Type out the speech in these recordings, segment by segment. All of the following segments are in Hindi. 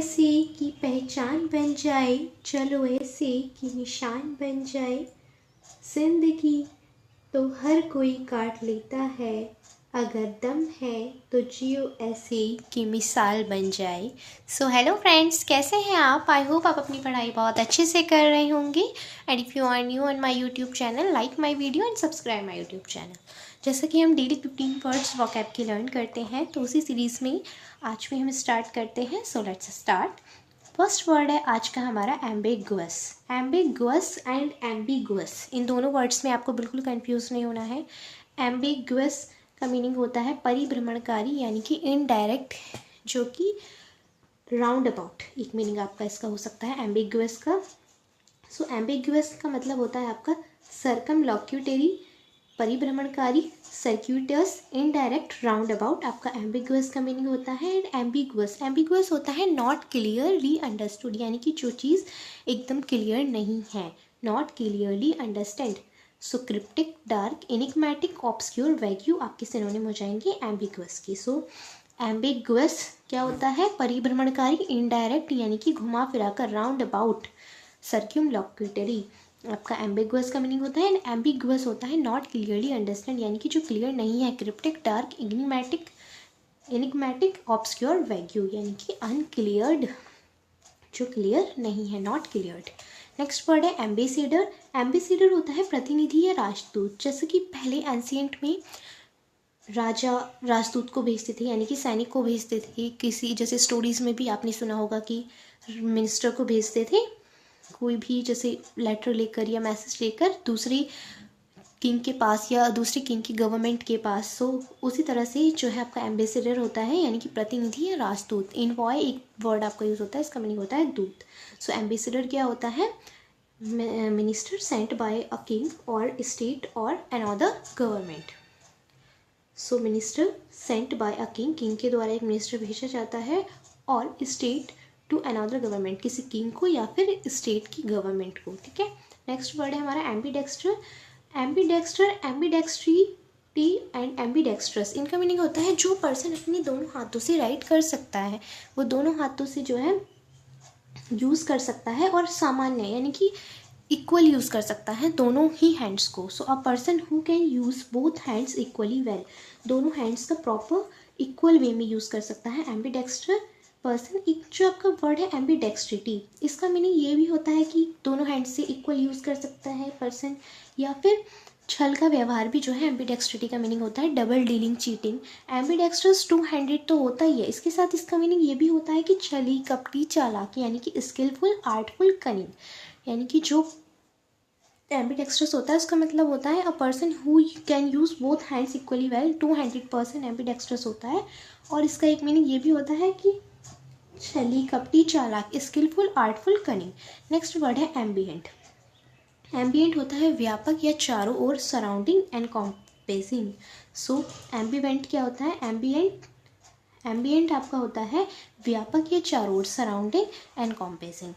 ऐसे कि पहचान बन जाए, चलो ऐसे कि निशान बन जाए। जिंदगी तो हर कोई काट लेता है, अगर दम है तो जियो ऐसे कि मिसाल बन जाए। सो हेलो फ्रेंड्स, कैसे हैं आप? आई होप आप अपनी पढ़ाई बहुत अच्छे से कर रहे होंगे। And if you are new on my YouTube channel, like my video and subscribe my YouTube channel. जैसा कि हम डेली 15 वर्ड्स वोकैब के लर्न करते हैं, तो उसी सीरीज़ में आज भी हम स्टार्ट करते हैं। So let's start. First word है आज का हमारा एम्बिगुअस। एम्बिगुअस एंड एम्बिगुअस, इन दोनों वर्ड्स में आपको बिल्कुल कंफ्यूज नहीं होना है। एम्बिगुअस का मीनिंग होता है परिभ्रमणकारी, यानी कि इनडायरेक्ट, जो कि राउंड अबाउट एक मीनिंग आपका इसका हो सकता है एम्बिगुअस का। सो एम्बिगुअस का मतलब होता है आपका सर्कमलोक्यूटरी, परिभ्रमणकारी, सर्क्यूटस, इनडायरेक्ट, राउंड अबाउट, आपका एम्बिगुअस का मीनिंग होता है। एंड एम्बिगुअस होता है नॉट क्लियरली अंडरस्टूड, यानी कि जो चीज़ एकदम क्लियर नहीं है, not clearly understand. So cryptic, dark, enigmatic, obscure, wagyu आपके सिनोनिम हो जाएंगे एम्बिगुअस की। सो एम्बिगुअस क्या होता है? परिभ्रमणकारी, इनडायरेक्ट यानी कि घुमा फिरा कर, राउंड अबाउट, सर्क्यूमलोक्यूटरी आपका एम्बिगुअस का मीनिंग होता है। एंड एम्बिगुअस होता है नॉट क्लियरली अंडरस्टैंड, यानी कि जो क्लियर नहीं है। Cryptic, dark, enigmatic, obscure, wagyu यानी कि अनक्लियर्ड, जो क्लियर नहीं है, नॉट क्लियर्ड। नेक्स्ट वर्ड है एम्बेसडर। एम्बेसडर होता है प्रतिनिधि या राजदूत। जैसे कि पहले एंशिएंट में राजा राजदूत को भेजते थे, यानी कि सैनिक को भेजते थे। किसी जैसे स्टोरीज में भी आपने सुना होगा कि मिनिस्टर को भेजते थे, कोई भी जैसे लेटर लेकर या मैसेज लेकर दूसरी किंग के पास या दूसरी किंग की गवर्नमेंट के पास। सो उसी तरह से जो है आपका एम्बेसडर होता है, यानी कि प्रतिनिधि या राजदूत। इनवॉय एक वर्ड आपका यूज़ होता है, इसका मीनिंग होता है दूत। सो एम्बेसडर क्या होता है? Minister sent by a king और स्टेट और another government. So minister sent by a king, king के द्वारा एक मिनिस्टर भेजा जाता है, और स्टेट टू अनदर गवर्नमेंट, किसी किंग को या फिर स्टेट की गवर्नमेंट को। ठीक है। नेक्स्ट वर्ड है हमारा एम्बीडेक्स्टर। एम्बीडेक्स्ट्रिटी एंड एम्बीडेक्स्ट्रस, इनका मीनिंग होता है जो पर्सन अपने दोनों हाथों से राइट कर सकता है, वो दोनों हाथों से जो है यूज़ कर सकता है, और सामान्य यानी कि इक्वल यूज़ कर सकता है दोनों ही हैंड्स को। So a person who can use both hands equally well, दोनों हैंड्स का प्रॉपर इक्वल वे में यूज़ कर सकता है एम्बीडेक्स्टर पर्सन। एक जो आपका वर्ड है एम्बीडेक्स्ट्रिटी, इसका मीनिंग ये भी होता है कि दोनों हैंड से इक्वल यूज़ कर सकता है पर्सन, या फिर छल का व्यवहार भी जो है एम्बीडेक्स्ट्रिटी का मीनिंग होता है। Double dealing, cheating. Ambidextrous two handed तो होता ही है, इसके साथ इसका मीनिंग ये भी होता है कि छली, कपटी, चालाकी, यानी कि स्किलफुल, आर्टफुल, कनिंग। यानी कि जो एम्बीडेक्स्ट्रस होता है उसका मतलब होता है a person who can use both hands equally well. Two handed person ambidextrous होता है, और इसका एक मीनिंग ये भी होता है कि छली, कपटी, चालाक, skilful, artful, cunning. Next word है एम्बिएंट। एम्बिएंट होता है व्यापक या चारों ओर, सराउंडिंग एंड कॉम्पेसिंग। सो एम्बिवेंट क्या होता है? एम्बिएंट आपका होता है व्यापक या चारों ओर, सराउंडिंग एंड कॉम्पेसिंग।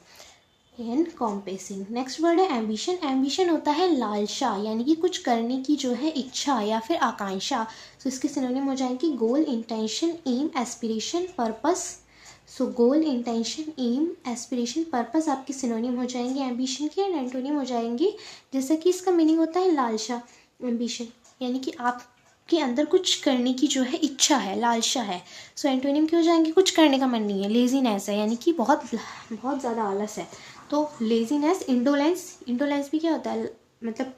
नेक्स्ट वर्ड है एम्बिशन। एम्बिशन होता है लालसा, यानी कि कुछ करने की जो है इच्छा या फिर आकांक्षा। सो इसके सिनोनिम हो जाएंगे गोल, इंटेंशन, एम, एस्पिरेशन, पर्पस। सो गोल, इंटेंशन, एम, एस्पिरेशन, पर्पस आपके सिनोनिम हो जाएंगे एम्बिशन के। एंड एंटोनिम हो जाएंगे, जैसे कि इसका मीनिंग होता है लालसा, एम्बिशन, यानी कि आपके अंदर कुछ करने की जो है इच्छा है, लालसा है। सो एंटोनिम के हो जाएंगे कुछ करने का मन नहीं है, लेजीनेस है, यानी कि बहुत ज़्यादा आलस है। तो लेजीनेस, इंडोलेंस भी क्या होता है? मतलब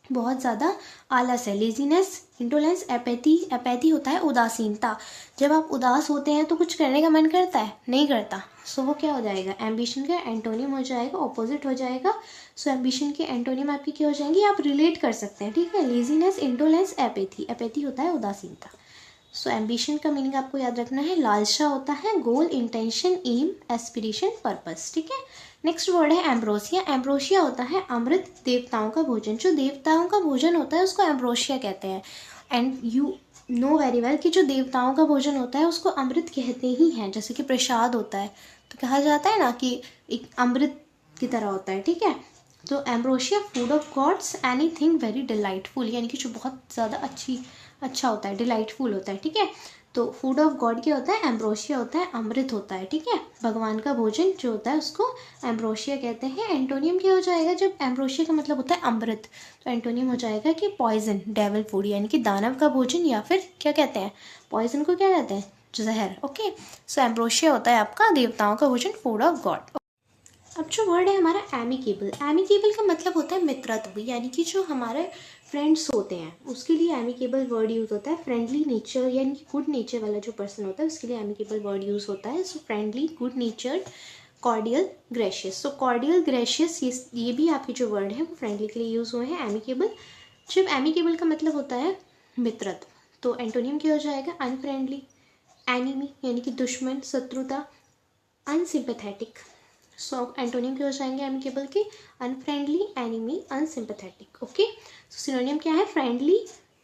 बहुत ज़्यादा आलस है। लेजीनेस, इंडोलेंस, एपैथी होता है उदासीनता। जब आप उदास होते हैं तो कुछ करने का मन करता है? नहीं करता। सो वो क्या हो जाएगा? एम्बिशन का एंटोनिम हो जाएगा, ऑपोजिट हो जाएगा। सो एम्बिशन के एंटोनिम आपके क्या हो जाएंगे, आप रिलेट कर सकते हैं। ठीक है। लेजीनेस, इंडोलेंस, एपैथी होता है उदासीनता। सो एम्बिशन का मीनिंग आपको याद रखना है, लालसा होता है गोल, इंटेंशन, एम, एस्पिरेशन, पर्पस। ठीक है। नेक्स्ट वर्ड है एम्ब्रोसिया। एम्ब्रोसिया होता है अमृत, देवताओं का भोजन। जो देवताओं का भोजन होता है उसको एम्ब्रोसिया कहते हैं। And you know very well कि जो देवताओं का भोजन होता है उसको अमृत कहते ही हैं। जैसे कि प्रसाद होता है तो कहा जाता है ना कि एक अमृत की तरह होता है। ठीक है। तो ambrosia, food of gods, anything very delightful, यानी कि जो बहुत ज़्यादा अच्छा होता है, डिलाइटफुल होता है। ठीक है। तो फूड ऑफ गॉड क्या होता है, एम्ब्रोशिया होता है, अमृत होता है, ठीक है, भगवान का भोजन जो होता है उसको एम्ब्रोशिया कहते हैं। एंटोनियम क्या हो जाएगा, जब एम्ब्रोशिया का मतलब होता है अमृत, तो एंटोनियम हो जाएगा कि पॉइजन, डेविल फूड, यानी कि दानव का भोजन, या फिर क्या कहते हैं, पॉइजन को क्या कहते हैं, जहर। ओके, सो एम्ब्रोशिया होता है आपका देवताओं का भोजन, फूड ऑफ गॉड। अब जो वर्ड है हमारा एमिकेबल, एमिकेबल का मतलब होता है मित्रत्व, यानी कि जो हमारे फ्रेंड्स होते हैं उसके लिए एमिकेबल वर्ड यूज़ होता है। फ्रेंडली नेचर यानी कि गुड नेचर वाला जो पर्सन होता है उसके लिए एमिकेबल वर्ड यूज़ होता है। So friendly, good natured, cordial, gracious. So cordial, gracious, ये भी आपके जो वर्ड है वो फ्रेंडली के लिए यूज़ हुए हैं। एमिकेबल, जब एमिकेबल का मतलब होता है मित्रत्व, तो एंटोनियम क्या हो जाएगा, अनफ्रेंडली, एनिमी यानी कि दुश्मन, शत्रुता, अनसिंपैथेटिक। सो एंटोनियम क्या हो जाएंगे एमिकेबल के, unfriendly, enemy, unsympathetic. Okay, so synonym क्या है, friendly,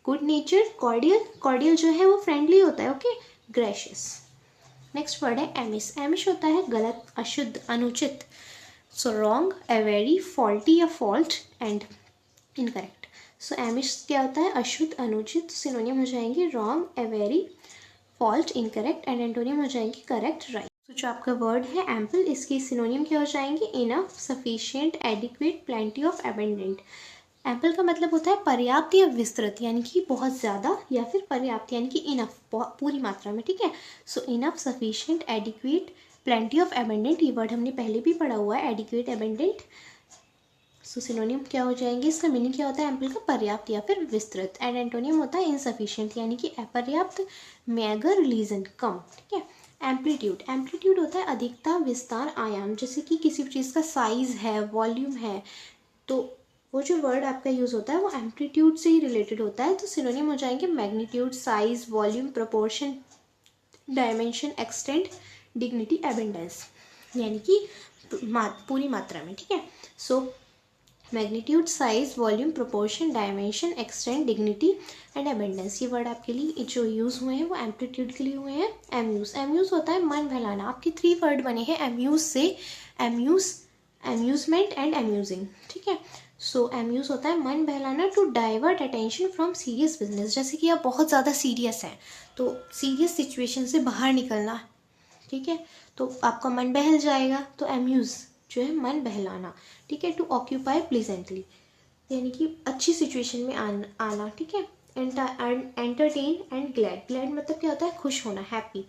good nature, cordial, cordial जो है वो फ्रेंडली होता है। Okay, gracious. नेक्स्ट वर्ड है एमिस, एमिश होता है गलत, अशुद्ध, अनुचित। सो रॉन्ग, एवेरी, फॉल्टी या fault, and incorrect. So amiss क्या होता है, अशुद्ध, अनुचित। सिनोनियम हो जाएंगे wrong, awry, fault, incorrect, and antonym हो जाएंगे करेक्ट, राइट। तो जो आपका वर्ड है एम्पल, इसकी सिनोनियम क्या हो जाएंगे, enough, sufficient, adequate, plenty of, abundant. Ample का मतलब होता है पर्याप्त या विस्तृत, यानी कि बहुत ज़्यादा, या फिर पर्याप्त यानी कि इनफ, पूरी मात्रा में, ठीक है। So enough, sufficient, adequate, plenty of, abundant, ये वर्ड हमने पहले भी पढ़ा हुआ है, एडिक्वेट, एबंडेंट। सो सिनोनियम क्या हो जाएंगे, इसका मीनिंग क्या होता है एम्पल का, पर्याप्त या फिर विस्तृत। एंड एंटोनियम होता है इनसफिशिएंट, यानी कि अपर्याप्त, मेगर, लीजन, कम, ठीक है। एम्पलीट्यूड, एम्पलीट्यूड होता है अधिकता, विस्तार, आयाम, जैसे कि किसी भी चीज़ का साइज है, वॉल्यूम है, तो वो जो वर्ड आपका यूज़ होता है वो एम्पलीट्यूड से ही रिलेटेड होता है। तो सिनोनिम हो जाएंगे magnitude, size, volume, proportion, dimension, extent, dignity, abundance, यानी कि पूरी मात्रा में, ठीक है। So magnitude, size, volume, proportion, dimension, extent, dignity and abundance, ये वर्ड आपके लिए जो यूज़ हुए हैं वो एम्पलीट्यूड के लिए हुए हैं। एम्यूज, एम्यूज होता है मन बहलाना। आपके 3 वर्ड बने हैं एम्यूज से, एम्यूज, एम्यूजमेंट एंड एम्यूजिंग, ठीक है। सो एम्यूज होता है मन बहलाना, to divert attention from serious business, जैसे कि आप बहुत ज़्यादा सीरियस हैं तो सीरियस सिचुएशन से बाहर निकलना, ठीक है, तो आपका मन बहल जाएगा, तो एम्यूज जो है मन बहलाना, ठीक है। टू ऑक्यूपाई प्लीजेंटली, यानी कि अच्छी सिचुएशन में आना, ठीक है। एंटरटेन एंड ग्लैड, ग्लैड मतलब क्या होता है, खुश होना, हैप्पी,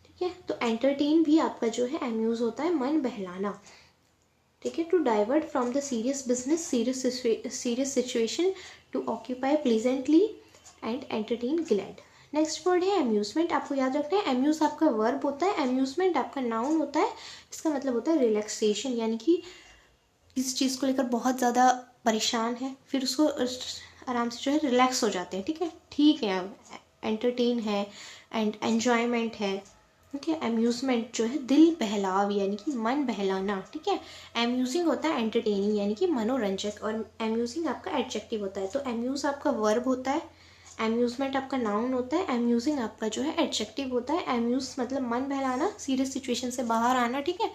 ठीक है। तो एंटरटेन भी आपका जो है एम्यूज होता है मन बहलाना, ठीक है। To divert from the serious business, serious situation, to occupy pleasantly and entertain glad. Next word है अम्यूजमेंट, आपको याद रखना है अम्यूज आपका वर्ब होता है, अम्यूजमेंट आपका नाउन होता है। इसका मतलब होता है रिलैक्सेशन, यानी कि किसी चीज़ को लेकर बहुत ज़्यादा परेशान है, फिर उसको आराम से जो है रिलैक्स हो जाते हैं, ठीक है, ठीक है। एंटरटेन है एंड एन्जॉयमेंट है, ठीक है। अम्यूजमेंट जो है दिल बहलाव, यानी कि मन बहलाना, ठीक है। अम्यूजिंग होता है एंटरटेनिंग, यानी कि मनोरंजक, और अम्यूजिंग आपका एडजेक्टिव होता है। तो अम्यूज आपका वर्ब होता है, अम्यूजमेंट आपका नाउन होता है, अम्यूजिंग आपका जो है एडजेक्टिव होता है। अम्यूज मतलब मन बहलाना, सीरियस सिचुएशन से बाहर आना, ठीक है,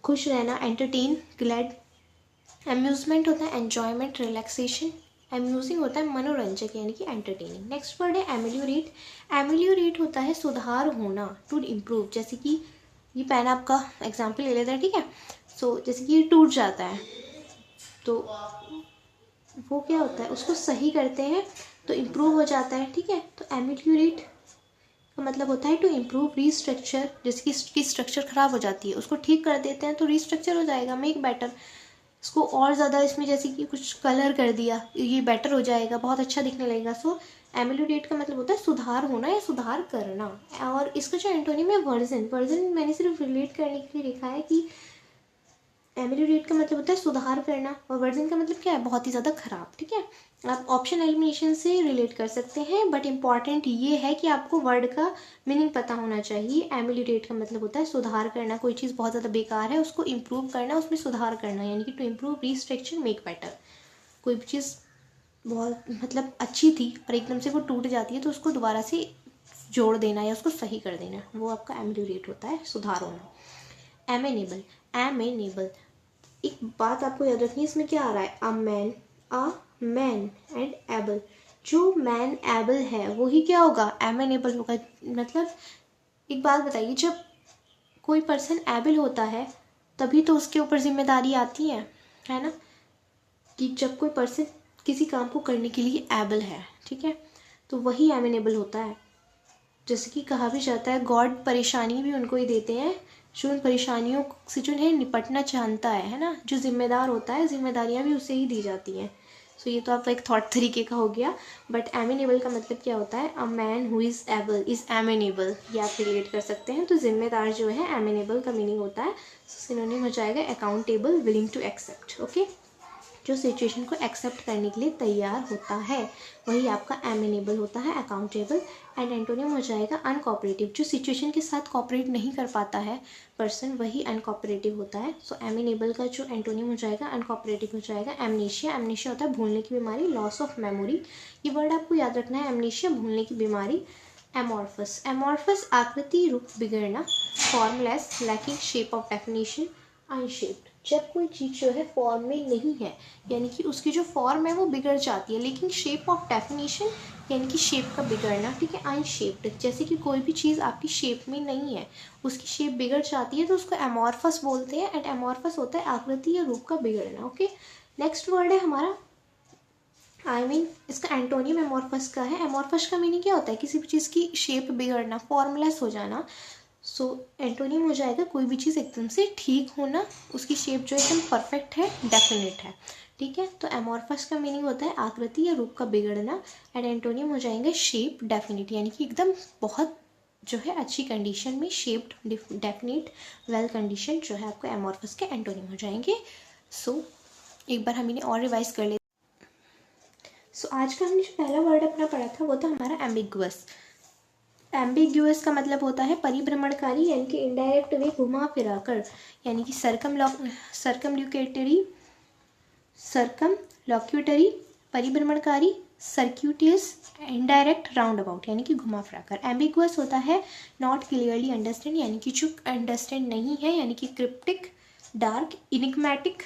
खुश रहना, एंटरटेन, ग्लैड। अम्यूजमेंट होता है एन्जॉयमेंट, रिलैक्सेशन। अम्यूजिंग होता है मनोरंजक, यानी कि एंटरटेनिंग। नेक्स्ट वर्ड है एमिल्योरेट, एमिल्योरेट होता है सुधार होना, टू इम्प्रूव, जैसे कि ये पेन आपका एग्जाम्पल ले लेते हैं, ठीक है। सो जैसे कि ये टूट जाता है तो वो क्या होता है, उसको सही करते हैं तो इम्प्रूव हो जाता है, ठीक है। तो एमिल्योरेट का मतलब होता है टू इम्प्रूव, रीस्ट्रक्चर, जैसे कि स्ट्रक्चर खराब हो जाती है उसको ठीक कर देते हैं तो रीस्ट्रक्चर हो जाएगा, मेक बेटर, इसको और ज़्यादा इसमें जैसे कि कुछ कलर कर दिया, ये बेटर हो जाएगा, बहुत अच्छा दिखने लगेगा। सो एमिल्योरेट का मतलब होता है सुधार होना या सुधार करना। और इसका जो एंटोनिम है वर्जन, वर्जन मैंने सिर्फ रिलेट करने के लिए लिखा है कि एमिल्योरेट का मतलब होता है सुधार करना, और वर्जन का मतलब क्या है, बहुत ही ज़्यादा खराब, ठीक है। आप ऑप्शन एलिमिनेशन से रिलेट कर सकते हैं, बट इम्पॉर्टेंट ये है कि आपको वर्ड का मीनिंग पता होना चाहिए। एमिल्योरेट का मतलब होता है सुधार करना, कोई चीज़ बहुत ज़्यादा बेकार है उसको इम्प्रूव करना, उसमें सुधार करना, यानी कि to improve, restructure, make better. कोई भी चीज़ बहुत मतलब अच्छी थी पर एकदम से वो टूट जाती है तो उसको दोबारा से जोड़ देना या उसको सही कर देना, वो आपका एमिल्योरेट होता है, सुधार होना। एमेनेबल, एमेनेबल, एक बात आपको याद रखनी है, इसमें क्या आ रहा है, अ मैन एंड एबल, जो मैन एबल है वही क्या होगा, एमेनेबल होगा। मतलब एक बात बताइए, जब कोई पर्सन एबल होता है तभी तो उसके ऊपर जिम्मेदारी आती है ना, कि जब कोई पर्सन किसी काम को करने के लिए एबल है, ठीक है, तो वही एमेनेबल होता है। जैसे कि कहा भी जाता है, गॉड परेशानी भी उनको ही देते हैं जो उन परेशानियों से जो है निपटना चाहता है ना, जो जिम्मेदार होता है, जिम्मेदारियां भी उसे ही दी जाती हैं। सो ये तो आपका एक थॉट तरीके का हो गया। बट एमेनेबल का मतलब क्या होता है, a man who is able is एमेनेबल, ये आप रिलेट कर सकते हैं। तो जिम्मेदार जो है, एमेनेबल का मीनिंग होता है, सिनोनिम हो जाएगा accountable, willing to accept. Okay, जो सिचुएशन को एक्सेप्ट करने के लिए तैयार होता है वही आपका एमेनेबल होता है, अकाउंटेबल। एंड एंटोनियम हो जाएगा अनकोऑपरेटिव, जो सिचुएशन के साथ कोऑपरेट नहीं कर पाता है पर्सन, वही अनकोऑपरेटिव होता है। सो एमेनेबल का जो एंटोनियम हो जाएगा, अनकोऑपरेटिव हो जाएगा एमनेशिया। एमनेशिया होता है भूलने की बीमारी, लॉस ऑफ मेमोरी। ये वर्ड आपको याद रखना है, एमनेशिया, भूलने की बीमारी। एमॉर्फस, एमॉर्फस आकृति रूप बिगड़ना, formless, lacking shape of definition, unshaped. जब कोई चीज़ जो है फॉर्म में नहीं है, यानी कि उसकी जो फॉर्म है वो बिगड़ जाती है, लेकिन शेप ऑफ डेफिनेशन यानी कि शेप का बिगड़ना, ठीक है, अनशेप्ड। जैसे कि कोई भी चीज़ आपकी शेप में नहीं है, उसकी शेप बिगड़ जाती है, तो उसको एमॉर्फस बोलते हैं। एंड एमॉर्फस होता है आकृति या रूप का बिगड़ना। ओके, नेक्स्ट वर्ड है हमारा इसका एंटोनियम एमॉर्फस का है। एमॉर्फस का मीनिंग क्या होता है, किसी भी चीज़ की शेप बिगड़ना, फॉर्मलेस हो जाना। सो एंटोनियम हो जाएगा कोई भी चीज़ एकदम से ठीक होना, उसकी शेप जो एकदम परफेक्ट है, डेफिनेट है, ठीक है। तो एमॉर्फस का मीनिंग होता है आकृति या रूप का बिगड़ना। एंड एंटोनियम हो जाएंगे शेप, डेफिनेट, यानी कि एकदम बहुत जो है अच्छी कंडीशन में, शेप्ड, डेफिनेट, वेल कंडीशन, जो है आपको एमॉर्फस के एंटोनिम हो जाएंगे। सो एक बार हम इन्हें और रिवाइज कर लेते। सो आज का हमने जो पहला वर्ड अपना पढ़ा था वो था हमारा एम्बिगुअस। एम्बिग्यूअस का मतलब होता है परिभ्रमणकारी, यानी कि इनडायरेक्ट वे, घुमा फिरा कर, यानी कि सर्कमलॉक्यूटरी, परिभ्रमणकारी, सर्क्यूटियस, इनडायरेक्ट, राउंड अबाउट, यानी कि घुमा फिरा कर। एम्बिगुअस होता है नॉट क्लियरली अंडरस्टैंड, यानी कि जो अंडरस्टैंड नहीं है, यानी कि क्रिप्टिक, डार्क, इनिग्मेटिक,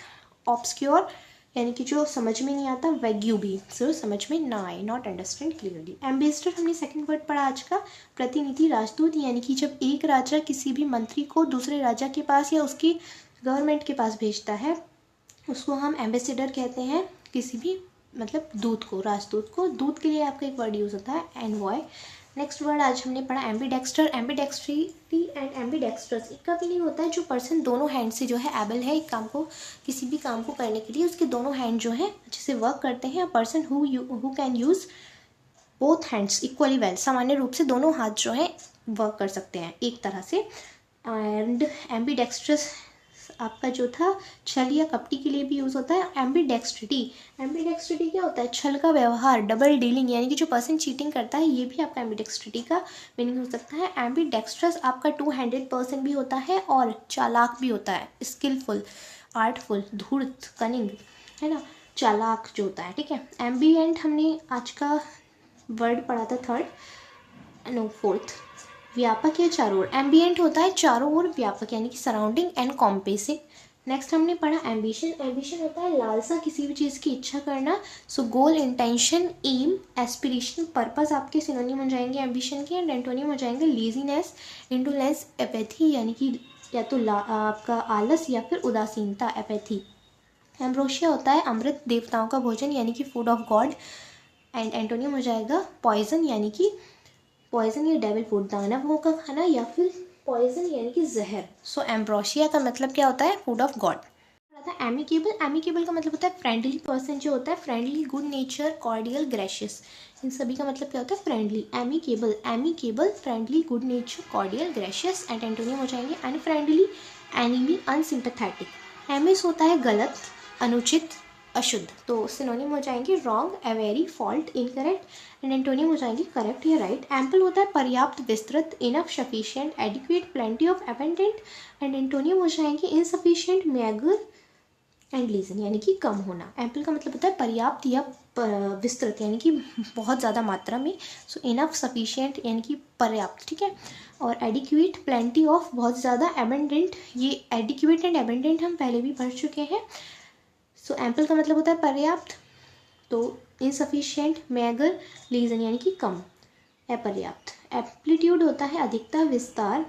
ऑब्सक्योर, यानी कि जो समझ में नहीं आता, वैग्यू भी, जो समझ में ना आए, नॉट अंडरस्टैंड क्लियरली। एम्बेसडर हमने सेकंड वर्ड पढ़ा आज का, प्रतिनिधि, राजदूत, यानी कि जब एक राजा किसी भी मंत्री को दूसरे राजा के पास या उसकी गवर्नमेंट के पास भेजता है, उसको हम एम्बेसडर कहते हैं। किसी भी मतलब दूत को, राजदूत को, दूत के लिए आपका एक वर्ड यूज़ होता है, एनवॉय। नेक्स्ट वर्ड आज हमने पढ़ा एम्बीडेक्स्टर, एम्बीडेक्स्ट्रिटी एंड एम्बीडेक्स्ट्रस। इसका मीनिंग होता है जो पर्सन दोनों हैंड से जो है एबल है एक काम को, किसी भी काम को करने के लिए उसके दोनों हैंड जो है अच्छे से वर्क करते हैं। Person who can use both hands equally well, सामान्य रूप से दोनों हाथ जो है वर्क कर सकते हैं एक तरह से। एंड एम्बीडेक्स्ट्रस आपका जो था छल या कपटी के लिए भी यूज़ होता है। एम्बीडेक्स्ट्रिटी, एम्बीडेक्स्ट्रिटी क्या होता है, छल का व्यवहार, डबल डीलिंग, यानी कि जो पर्सन चीटिंग करता है, ये भी आपका एम्बीडेक्स्ट्रिटी का मीनिंग हो सकता है। एम्बीडेक्स्ट्रस आपका 2-हैंडेड पर्सन भी होता है और चालाक भी होता है, स्किलफुल, आर्टफुल, धूर्त, कनिंग, है ना, चालाक जो होता है, ठीक है। एम्बिएंट हमने आज का वर्ड पढ़ा था फोर्थ, व्यापक या चारों ओर। एम्बिएंट होता है चारों ओर व्यापक, यानी कि सराउंडिंग एंड कॉम्पेसिंग। नेक्स्ट हमने पढ़ा एम्बिशन, एम्बिशन होता है लालसा, किसी भी चीज़ की इच्छा करना। सो गोल, इंटेंशन, एम, एस्पिरेशन, पर्पस आपके सिनोनिम हो जाएंगे एम्बिशन के। एंड एंटोनिम हो जाएंगे लेजीनेस, इंडोलेंस, एपैथी, यानी कि या तो आपका आलस या फिर उदासीनता, एपैथी। एम्ब्रोशिया होता है अमृत, देवताओं का भोजन, यानी कि food of God. And antonym हो जाएगा पॉइजन, यानी कि पॉइजन या डेविल फूड, दानवों का खाना, या फिर पॉइजन यानी कि जहर। सो एम्ब्रोशिया का मतलब क्या होता है, food of God. Amicable, amicable का मतलब होता है फ्रेंडली पर्सन जो होता है, friendly, good nature, cordial, gracious, इन सभी का मतलब क्या होता है, friendly. Amicable, amicable, friendly, good nature, cordial, gracious. And antonym हो जाएंगे अनफ्रेंडली, एनिमी, अनसिंपैथेटिक। एमिस होता है गलत, अनुचित, अशुद्ध, तो सिनोनिम हो जाएंगे wrong, awry, fault, incorrect. And antonym हो जाएंगे करेक्ट या राइट। एम्पल होता है पर्याप्त, विस्तृत, enough, sufficient, adequate, plenty of, abundant. And antonym हो जाएंगे इनसफिशिएंट, मैगर एंड लीजन, यानी कि कम होना। एम्पल का मतलब होता है पर्याप्त या विस्तृत, यानी कि बहुत ज़्यादा मात्रा में। सो इनफ, सफिशिएंट, यानी कि पर्याप्त, ठीक है। और एडिक्वेट, प्लेंटी ऑफ, बहुत ज़्यादा, एबंडेंट, ये एडिक्वेट एंड एबंडेंट हम पहले भी पढ़ चुके हैं। सो एम्पल का मतलब होता है पर्याप्त, तो इनसफिशिएंट, मैगर, लीजन यानी कि कम, अपर्याप्त। एम्पलीट्यूड होता है अधिकता, विस्तार,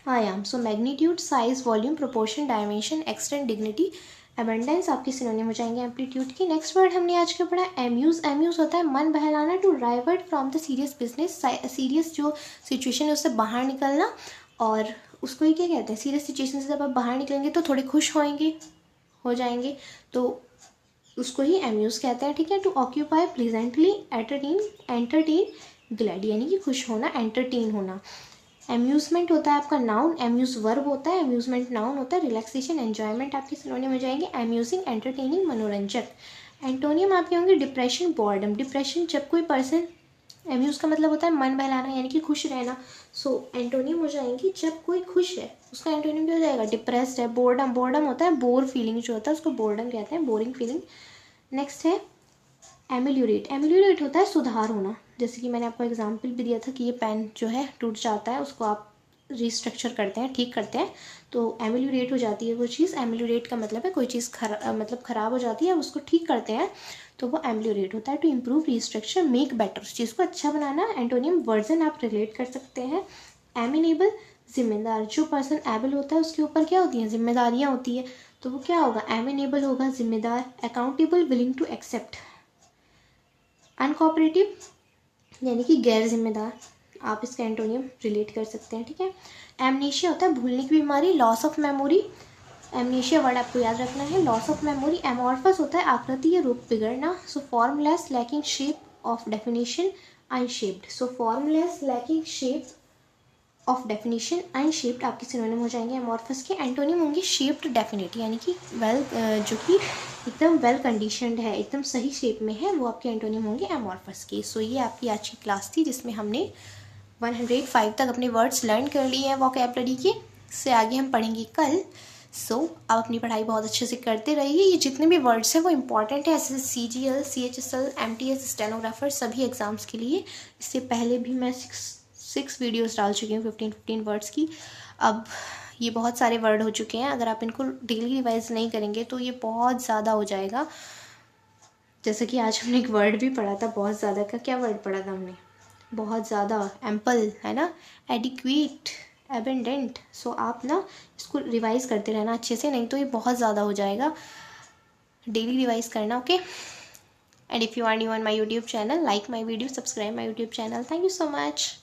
आयाम। So magnitude, size, volume, proportion, dimension, extent, dignity, abundance आपके सिनोनिम हो जाएंगे एम्पलीट्यूड की। नेक्स्ट वर्ड हमने आज का पढ़ा एम्यूज। एम्यूज होता है मन बहलाना, to divert from the serious business, serious जो सिचुएशन है उससे बाहर निकलना। और उसको ही क्या कहते हैं, सीरियस सिचुएशन से जब आप बाहर निकलेंगे तो थोड़े खुश हो जाएंगे, तो उसको ही एम्यूज कहते हैं, ठीक है। To occupy pleasantly, entertain, glad यानी कि खुश होना, एंटरटेन होना। एम्यूजमेंट होता है आपका नाउन, एम्यूज वर्ब होता है, एम्यूजमेंट नाउन होता है। रिलैक्सेशन, एंजॉयमेंट आपके सिनोनिम हो जाएंगे, एम्यूजिंग, एंटरटेनिंग, मनोरंजक। एंटोनियम आपके होंगे डिप्रेशन, बॉर्डम। डिप्रेशन जब कोई पर्सन, एम्यूज का मतलब होता है मन बहलाना यानी कि खुश रहना। सो एंटोनियम हो जाएंगी जब कोई खुश है उसका एंटोनियम क्या हो जाएगा, डिप्रेस्ड है। बोर्डम, बोर्डम होता है बोर फीलिंग जो होता है उसको बोर्डम कहते हैं, बोरिंग फीलिंग। नेक्स्ट है एमिल्यूरेट। एमिल्यूरेट होता है सुधार होना, जैसे कि मैंने आपको एग्जांपल भी दिया था कि ये पेन जो है टूट जाता है, उसको आप रिस्ट्रक्चर करते हैं, ठीक करते हैं, तो एमिल्यूरेट हो जाती है वो चीज़। एमिल्यूरेट का मतलब है कोई चीज़ मतलब ख़राब हो जाती है, उसको ठीक करते हैं तो वो एमिल्यूरेट होता है। To improve, restructure, make better, उस चीज़ को अच्छा बनाना। एंटोनियम वर्जन आप रिलेट कर सकते हैं। एमिनेबल, जिम्मेदार। जो पर्सन एबल होता है उसके ऊपर क्या होती हैं, जिम्मेदारियाँ होती है, तो वो क्या होगा, एमिनेबल होगा, जिम्मेदार। Accountable, willing to accept. Uncooperative यानी कि गैर जिम्मेदार, आप इसका एंटोनियम रिलेट कर सकते हैं, ठीक है। एमनेशिया होता है भूलने की बीमारी, loss of memory. Amnesia word आपको याद रखना है, लॉस ऑफ मेमोरी। एमॉर्फस होता है आकृति या रूप बिगड़ना। So formless, lacking shape of definition, unshaped. So formless, lacking shape of definition, unshaped आपके सिनोनिम हो जाएंगे एमॉर्फस के। एंटोनिम होंगे शेप्ड, डेफिनेट यानी कि वेल, जो कि एकदम वेल कंडीशनड है, एकदम सही शेप में है, वो आपके एंटोनिम होंगे एमॉर्फस के। सो ये आपकी आज की क्लास थी जिसमें हमने 105 तक अपने वर्ड्स लर्न कर लिए हैं वोकैबुलरी के। इससे आगे हम पढ़ेंगे कल। सो आप अपनी पढ़ाई बहुत अच्छे से करते रहिए। ये जितने भी वर्ड्स हैं वो इंपॉर्टेंट है, S CGL, CHSL, MTS, stenographer सभी एग्ज़ाम्स के लिए। इससे पहले भी मैं 6 वीडियोस डाल चुकी हूँ 15 वर्ड्स की। अब ये बहुत सारे वर्ड हो चुके हैं, अगर आप इनको डेली रिवाइज नहीं करेंगे तो ये बहुत ज़्यादा हो जाएगा। जैसे कि आज हमने एक वर्ड भी पढ़ा था बहुत ज़्यादा का, क्या वर्ड पढ़ा था हमने, बहुत ज़्यादा, एम्पल है ना, एडिक्वेट, एबेंडेंट। सो आप ना इसको रिवाइज करते रहना अच्छे से, नहीं तो ये बहुत ज़्यादा हो जाएगा। डेली रिवाइज करना, okay. And if you are new on my YouTube channel, like my video, subscribe my YouTube channel. Thank you so much.